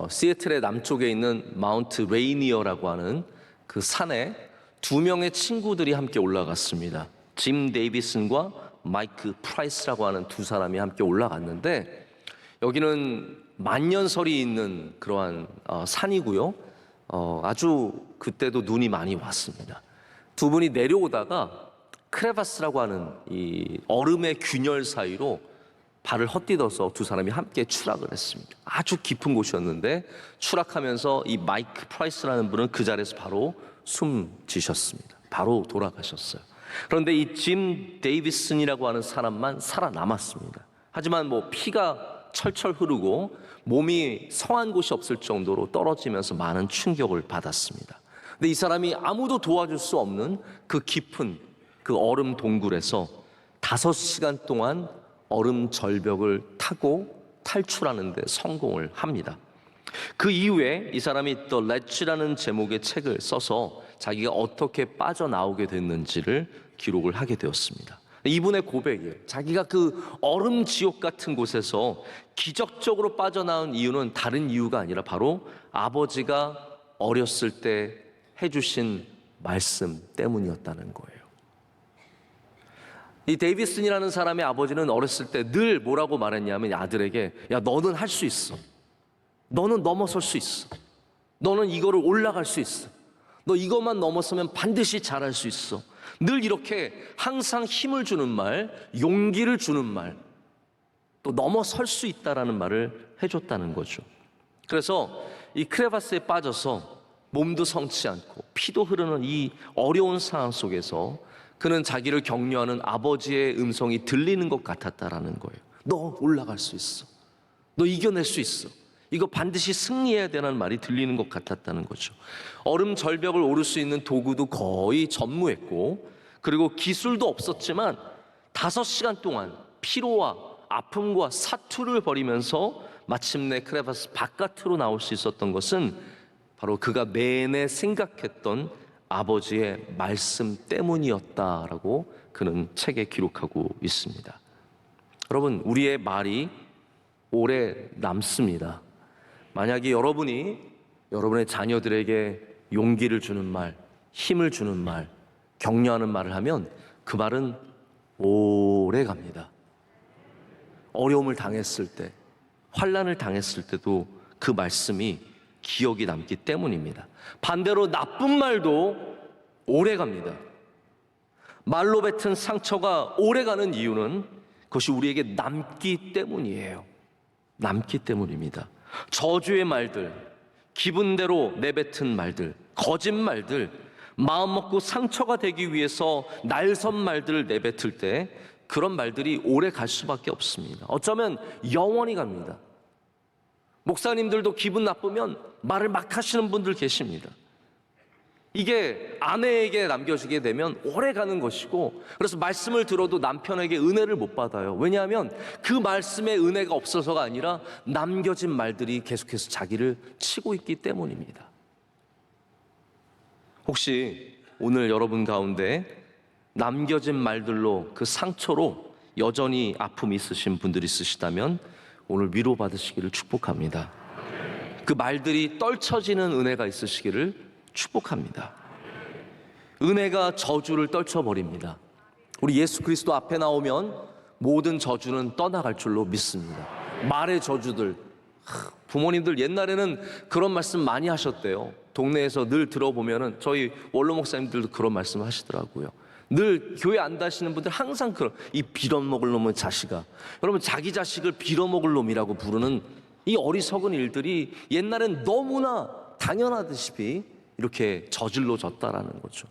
시애틀의 남쪽에 있는 마운트 레이니어라고 하는 그 산에 두 명의 친구들이 함께 올라갔습니다. 짐 데이비슨과 마이크 프라이스라고 하는 두 사람이 함께 올라갔는데, 여기는 만년설이 있는 그러한 산이고요. 아주 그때도 눈이 많이 왔습니다. 두 분이 내려오다가 크레바스라고 하는 이 얼음의 균열 사이로 발을 헛디뎌서 두 사람이 함께 추락을 했습니다. 아주 깊은 곳이었는데 추락하면서 이 마이크 프라이스라는 분은 그 자리에서 바로 숨지셨습니다. 바로 돌아가셨어요. 그런데 이 짐 데이비슨이라고 하는 사람만 살아남았습니다. 하지만 피가 철철 흐르고 몸이 성한 곳이 없을 정도로 떨어지면서 많은 충격을 받았습니다. 근데 이 사람이 아무도 도와줄 수 없는 그 깊은 그 얼음 동굴에서 5시간 동안 얼음 절벽을 타고 탈출하는 데 성공을 합니다. 그 이후에 이 사람이 The Ledge라는 제목의 책을 써서 자기가 어떻게 빠져나오게 됐는지를 기록을 하게 되었습니다. 이분의 고백이에요. 자기가 그 얼음 지옥 같은 곳에서 기적적으로 빠져나온 이유는 다른 이유가 아니라 바로 아버지가 어렸을 때 해주신 말씀 때문이었다는 거예요. 이 데이비슨이라는 사람의 아버지는 어렸을 때 늘 뭐라고 말했냐면 아들에게, 야, 너는 할 수 있어. 너는 넘어설 수 있어. 너는 이거를 올라갈 수 있어. 너 이것만 넘어서면 반드시 잘할 수 있어. 늘 이렇게 항상 힘을 주는 말, 용기를 주는 말, 또 넘어설 수 있다라는 말을 해줬다는 거죠. 그래서 이 크레바스에 빠져서 몸도 성치 않고 피도 흐르는 이 어려운 상황 속에서 그는 자기를 격려하는 아버지의 음성이 들리는 것 같았다라는 거예요. 너 올라갈 수 있어. 너 이겨낼 수 있어. 이거 반드시 승리해야 되는 말이 들리는 것 같았다는 거죠. 얼음 절벽을 오를 수 있는 도구도 거의 전무했고, 그리고 기술도 없었지만 5시간 동안 피로와 아픔과 사투를 벌이면서 마침내 크레바스 바깥으로 나올 수 있었던 것은 바로 그가 내내 생각했던 아버지의 말씀 때문이었다라고 그는 책에 기록하고 있습니다. 여러분, 우리의 말이 오래 남습니다. 만약에 여러분이 여러분의 자녀들에게 용기를 주는 말, 힘을 주는 말, 격려하는 말을 하면 그 말은 오래 갑니다. 어려움을 당했을 때, 환난을 당했을 때도 그 말씀이 기억이 남기 때문입니다. 반대로 나쁜 말도 오래 갑니다. 말로 뱉은 상처가 오래 가는 이유는 그것이 우리에게 남기 때문이에요. 남기 때문입니다. 저주의 말들, 기분대로 내뱉은 말들, 거짓말들, 마음 먹고 상처가 되기 위해서 날선 말들을 내뱉을 때 그런 말들이 오래 갈 수밖에 없습니다. 어쩌면 영원히 갑니다. 목사님들도 기분 나쁘면 말을 막 하시는 분들 계십니다. 이게 아내에게 남겨지게 되면 오래 가는 것이고, 그래서 말씀을 들어도 남편에게 은혜를 못 받아요. 왜냐하면 그 말씀에 은혜가 없어서가 아니라 남겨진 말들이 계속해서 자기를 치고 있기 때문입니다. 혹시 오늘 여러분 가운데 남겨진 말들로 그 상처로 여전히 아픔이 있으신 분들이 있으시다면 오늘 위로받으시기를 축복합니다. 그 말들이 떨쳐지는 은혜가 있으시기를 축복합니다. 은혜가 저주를 떨쳐버립니다. 우리 예수 그리스도 앞에 나오면 모든 저주는 떠나갈 줄로 믿습니다. 말의 저주들, 부모님들 옛날에는 그런 말씀 많이 하셨대요. 동네에서 늘 들어보면은 저희 원로 목사님들도 그런 말씀 하시더라고요. 늘 교회 안 다시는 분들 항상 그런, 이 빌어먹을 놈의 자식아. 여러분, 자기 자식을 빌어먹을 놈이라고 부르는 이 어리석은 일들이 옛날엔 너무나 당연하듯이 이렇게 저질러졌다라는 거죠.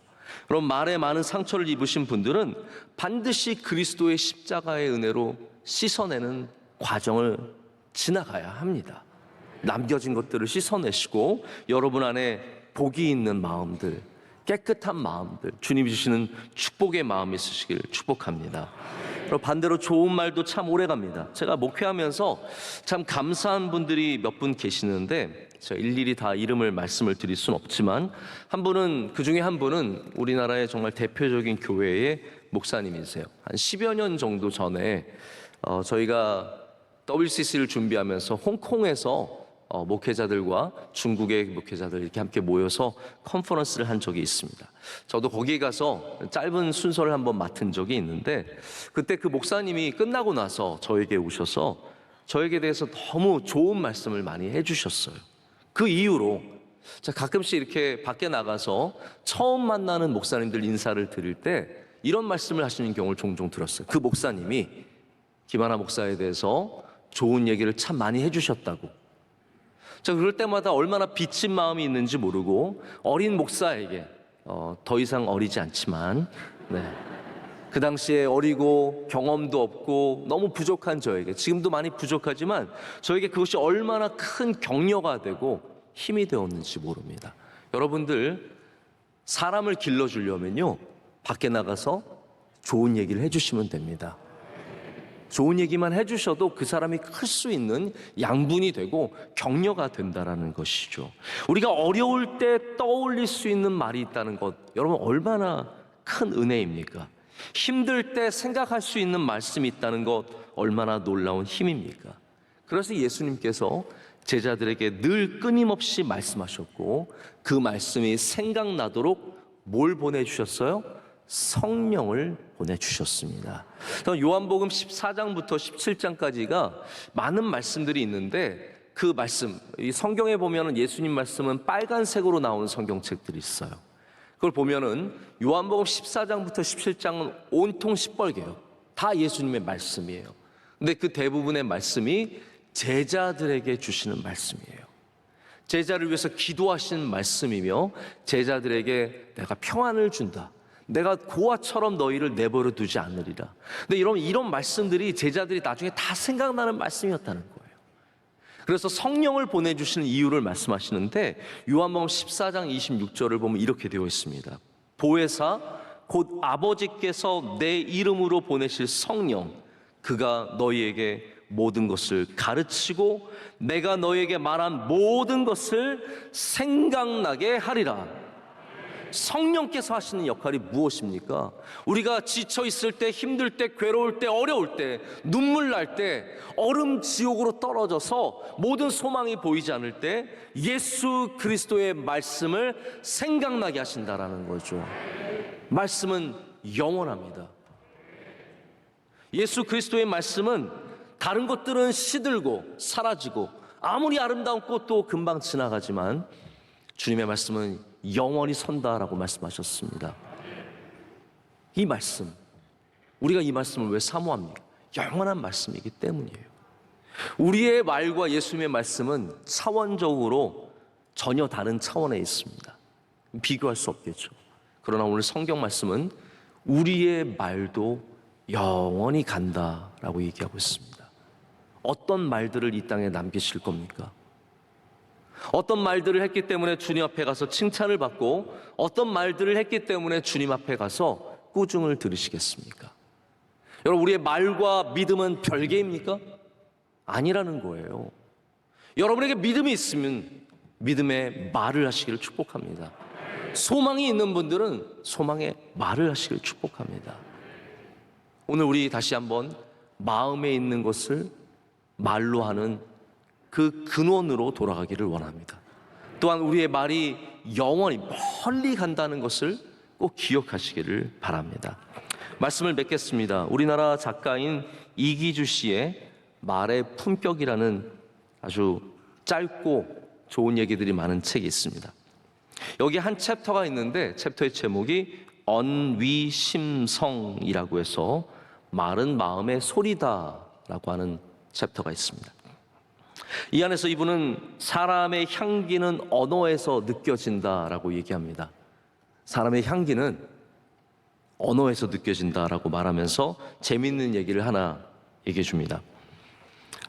그럼 말에 많은 상처를 입으신 분들은 반드시 그리스도의 십자가의 은혜로 씻어내는 과정을 지나가야 합니다. 남겨진 것들을 씻어내시고 여러분 안에 복이 있는 마음들, 깨끗한 마음들, 주님이 주시는 축복의 마음이 있으시길 축복합니다. 그리고 반대로 좋은 말도 참 오래갑니다. 제가 목회하면서 참 감사한 분들이 몇 분 계시는데 제가 일일이 다 이름을 말씀을 드릴 수는 없지만 한 분은, 그 중에 한 분은 우리나라의 정말 대표적인 교회의 목사님이세요. 한 10여 년 정도 전에 저희가 WCC를 준비하면서 홍콩에서 목회자들과 중국의 목회자들 이렇게 함께 모여서 컨퍼런스를 한 적이 있습니다. 저도 거기에 가서 짧은 순서를 한번 맡은 적이 있는데 그때 그 목사님이 끝나고 나서 저에게 오셔서 저에게 대해서 너무 좋은 말씀을 많이 해주셨어요. 그 이후로 가끔씩 이렇게 밖에 나가서 처음 만나는 목사님들 인사를 드릴 때 이런 말씀을 하시는 경우를 종종 들었어요. 그 목사님이 김하나 목사에 대해서 좋은 얘기를 참 많이 해주셨다고. 저 그럴 때마다 얼마나 비친 마음이 있는지 모르고 어린 목사에게 더 이상 어리지 않지만 그 당시에 어리고 경험도 없고 너무 부족한 저에게, 지금도 많이 부족하지만 저에게 그것이 얼마나 큰 격려가 되고 힘이 되었는지 모릅니다. 여러분들, 사람을 길러주려면요 밖에 나가서 좋은 얘기를 해주시면 됩니다. 좋은 얘기만 해주셔도 그 사람이 클 수 있는 양분이 되고 격려가 된다라는 것이죠. 우리가 어려울 때 떠올릴 수 있는 말이 있다는 것, 여러분 얼마나 큰 은혜입니까? 힘들 때 생각할 수 있는 말씀이 있다는 것, 얼마나 놀라운 힘입니까? 그래서 예수님께서 제자들에게 늘 끊임없이 말씀하셨고 그 말씀이 생각나도록 뭘 보내주셨어요? 성령을 보내주셨습니다. 요한복음 14장부터 17장까지가 많은 말씀들이 있는데 그 말씀, 이 성경에 보면은 예수님 말씀은 빨간색으로 나오는 성경책들이 있어요. 그걸 보면은 요한복음 14장부터 17장은 온통 시뻘개요. 다 예수님의 말씀이에요. 근데 그 대부분의 말씀이 제자들에게 주시는 말씀이에요. 제자를 위해서 기도하시는 말씀이며 제자들에게 내가 평안을 준다, 내가 고아처럼 너희를 내버려 두지 않으리라. 근데 이런 말씀들이 제자들이 나중에 다 생각나는 말씀이었다는 거예요. 그래서 성령을 보내주시는 이유를 말씀하시는데 요한복음 14장 26절을 보면 이렇게 되어 있습니다. 보혜사 곧 아버지께서 내 이름으로 보내실 성령, 그가 너희에게 모든 것을 가르치고 내가 너희에게 말한 모든 것을 생각나게 하리라. 성령께서 하시는 역할이 무엇입니까? 우리가 지쳐 있을 때, 힘들 때, 괴로울 때, 어려울 때, 눈물 날 때, 얼음 지옥으로 떨어져서 모든 소망이 보이지 않을 때 예수 그리스도의 말씀을 생각나게 하신다라는 거죠. 말씀은 영원합니다. 예수 그리스도의 말씀은 다른 것들은 시들고 사라지고 아무리 아름다운 꽃도 금방 지나가지만 주님의 말씀은 영원히 선다라고 말씀하셨습니다. 이 말씀, 우리가 이 말씀을 왜 사모합니까? 영원한 말씀이기 때문이에요. 우리의 말과 예수님의 말씀은 차원적으로 전혀 다른 차원에 있습니다. 비교할 수 없겠죠. 그러나 오늘 성경 말씀은 우리의 말도 영원히 간다라고 얘기하고 있습니다. 어떤 말들을 이 땅에 남기실 겁니까? 어떤 말들을 했기 때문에 주님 앞에 가서 칭찬을 받고 어떤 말들을 했기 때문에 주님 앞에 가서 꾸중을 들으시겠습니까? 여러분, 우리의 말과 믿음은 별개입니까? 아니라는 거예요. 여러분에게 믿음이 있으면 믿음의 말을 하시기를 축복합니다. 소망이 있는 분들은 소망의 말을 하시기를 축복합니다. 오늘 우리 다시 한번 마음에 있는 것을 말로 하는 그 근원으로 돌아가기를 원합니다. 또한 우리의 말이 영원히 멀리 간다는 것을 꼭 기억하시기를 바랍니다. 말씀을 맺겠습니다. 우리나라 작가인 이기주 씨의 말의 품격이라는 아주 짧고 좋은 얘기들이 많은 책이 있습니다. 여기 한 챕터가 있는데 챕터의 제목이 언위심성이라고 해서 말은 마음의 소리다라고 하는 챕터가 있습니다. 이 안에서 이분은 사람의 향기는 언어에서 느껴진다라고 얘기합니다. 사람의 향기는 언어에서 느껴진다라고 말하면서 재밌는 얘기를 하나 얘기해 줍니다.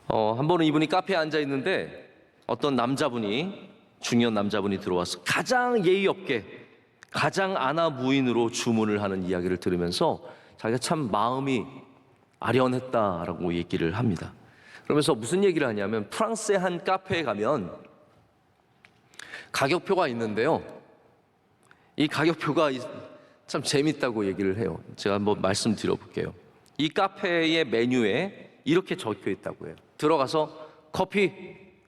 한 번은 이분이 카페에 앉아 있는데 어떤 남자분이, 중년 남자분이 들어와서 가장 예의 없게, 가장 아나 무인으로 주문을 하는 이야기를 들으면서 자기가 참 마음이 아련했다라고 얘기를 합니다. 그러면서 무슨 얘기를 하냐면, 프랑스의 한 카페에 가면 가격표가 있는데요, 이 가격표가 참 재밌다고 얘기를 해요. 제가 한번 말씀드려볼게요. 이 카페의 메뉴에 이렇게 적혀 있다고 해요. 들어가서 커피,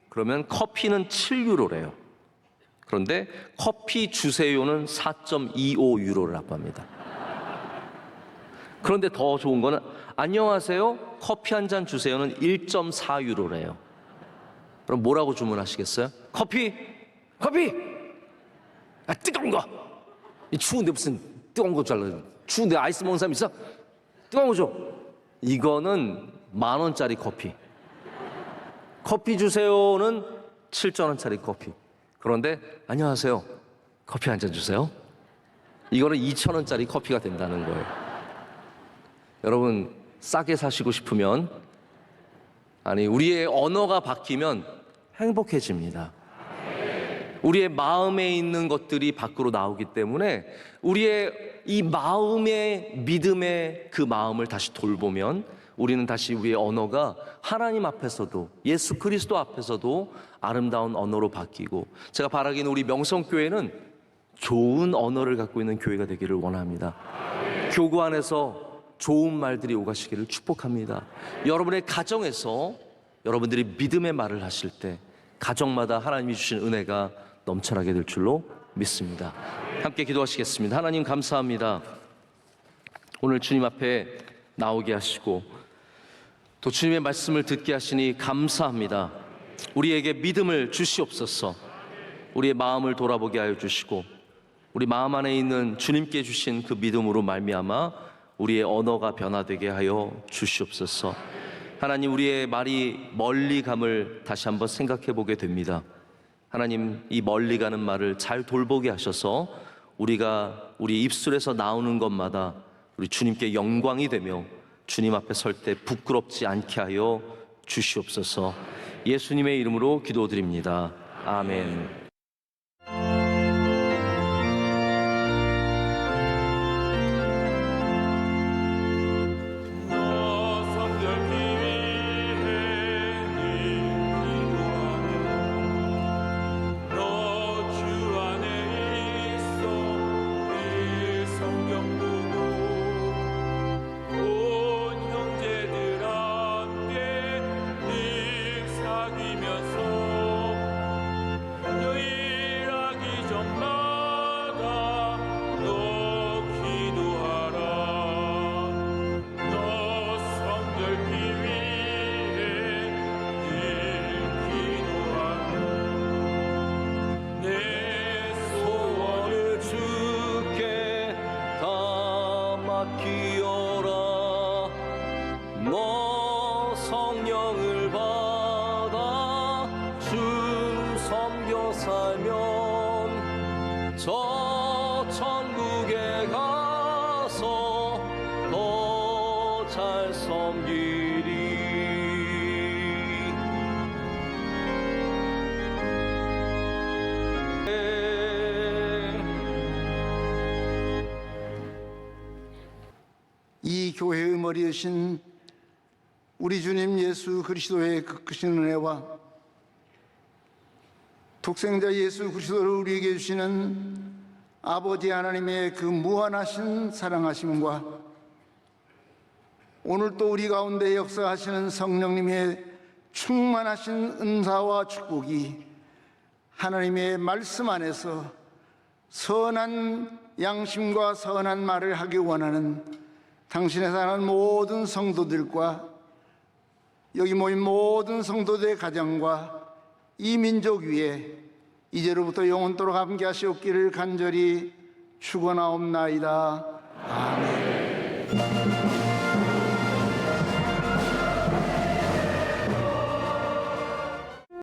그러면 커피는 7유로래요. 그런데 커피 주세요는 4.25유로라고 합니다. 그런데 더 좋은 거는 안녕하세요, 커피 한 잔 주세요는 1.4유로래요. 그럼 뭐라고 주문하시겠어요? 커피! 커피! 아, 뜨거운 거! 이 추운데 무슨 뜨거운 거 잘라. 추운데 아이스 먹는 사람 있어? 뜨거운 거 줘. 이거는 10,000원짜리 커피. 커피 주세요는 7,000원짜리 커피. 그런데 안녕하세요, 커피 한 잔 주세요. 이거는 2,000원짜리 커피가 된다는 거예요. 여러분, 싸게 사시고 싶으면, 아니, 우리의 언어가 바뀌면 행복해집니다. 우리의 마음에 있는 것들이 밖으로 나오기 때문에 우리의 이 마음의 믿음의 그 마음을 다시 돌보면 우리는 다시 우리의 언어가 하나님 앞에서도, 예수 그리스도 앞에서도 아름다운 언어로 바뀌고, 제가 바라기는 우리 명성교회는 좋은 언어를 갖고 있는 교회가 되기를 원합니다. 교구 안에서 좋은 말들이 오가시기를 축복합니다. 여러분의 가정에서 여러분들이 믿음의 말을 하실 때 가정마다 하나님이 주신 은혜가 넘쳐나게 될 줄로 믿습니다. 함께 기도하시겠습니다. 하나님, 감사합니다. 오늘 주님 앞에 나오게 하시고 또 주님의 말씀을 듣게 하시니 감사합니다. 우리에게 믿음을 주시옵소서. 우리의 마음을 돌아보게 하여 주시고 우리 마음 안에 있는 주님께 주신 그 믿음으로 말미암아 우리의 언어가 변화되게 하여 주시옵소서. 하나님, 우리의 말이 멀리 감을 다시 한번 생각해 보게 됩니다. 하나님, 이 멀리 가는 말을 잘 돌보게 하셔서 우리가 우리 입술에서 나오는 것마다 우리 주님께 영광이 되며 주님 앞에 설 때 부끄럽지 않게 하여 주시옵소서. 예수님의 이름으로 기도드립니다. 아멘. 저 천국에 가서 더 잘 섬기리. 이 교회의 머리 되신 우리 주님 예수 그리스도의 그 크신 은혜와 독생자 예수 그리스도를 우리에게 주시는 아버지 하나님의 그 무한하신 사랑하심과 오늘 또 우리 가운데 역사하시는 성령님의 충만하신 은사와 축복이 하나님의 말씀 안에서 선한 양심과 선한 말을 하기 원하는 당신의 사랑하는 모든 성도들과 여기 모인 모든 성도들의 가정과 이 민족 위에 이제로부터 영원토록 함께 하시옵기를 간절히 축원하옵나이다. 아멘.